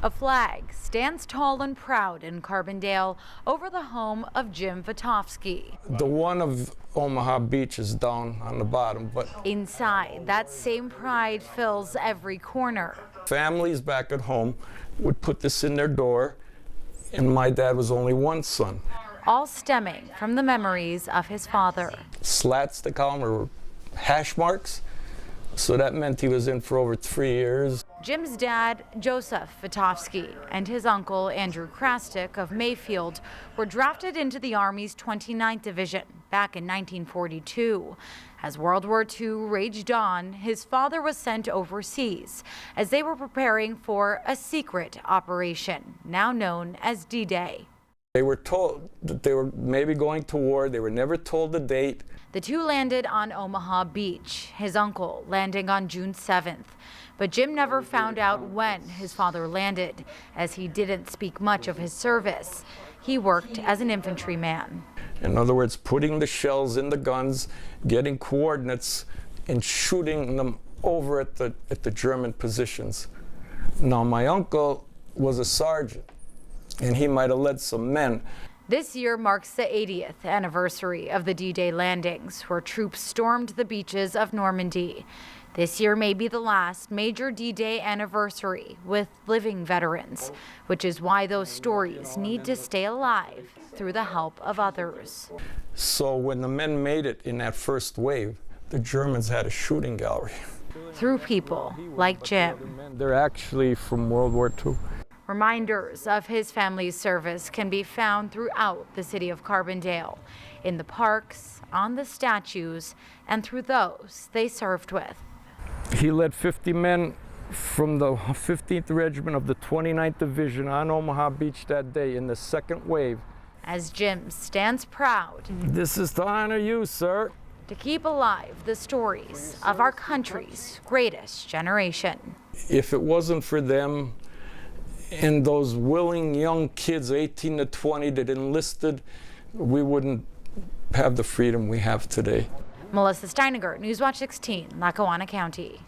A flag stands tall and proud in Carbondale over the home of Jim Vitovsky. The one of Omaha Beach is down on the bottom, but inside, that same pride fills every corner. Families back at home would put this in their door, and my dad was only one son. All stemming from the memories of his father. Slats, they call them, were hash marks, so that meant he was in for over 3 years. Jim's dad, Joseph Vitovsky, and his uncle, Andrew Krastick of Mayfield, were drafted into the Army's 29th Division back in 1942. As World War II raged on, his father was sent overseas as they were preparing for a secret operation, now known as D-Day. They were told that they were maybe going to war. They were never told the date. The two landed on Omaha Beach, his uncle landing on June 7th. But Jim never found out when his father landed, as he didn't speak much of his service. He worked as an infantryman. In other words, putting the shells in the guns, getting coordinates, and shooting them over at the German positions. Now, my uncle was a sergeant, and he might have led some men. This year marks the 80th anniversary of the D-Day landings, where troops stormed the beaches of Normandy. This year may be the last major D-Day anniversary with living veterans, which is why those stories need to stay alive through the help of others. So when the men made it in that first wave, the Germans had a shooting gallery. Through people like Jim. They're actually from World War II. Reminders of his family's service can be found throughout the city of Carbondale, in the parks, on the statues, and through those they served with. He led 50 men from the 15th Regiment of the 29th Division on Omaha Beach that day in the second wave. As Jim stands proud. This is to honor you, sir. To keep alive the stories of our country's greatest generation. If it wasn't for them and those willing young kids, 18 to 20, that enlisted, we wouldn't have the freedom we have today. Melissa Steininger, Newswatch 16, Lackawanna County.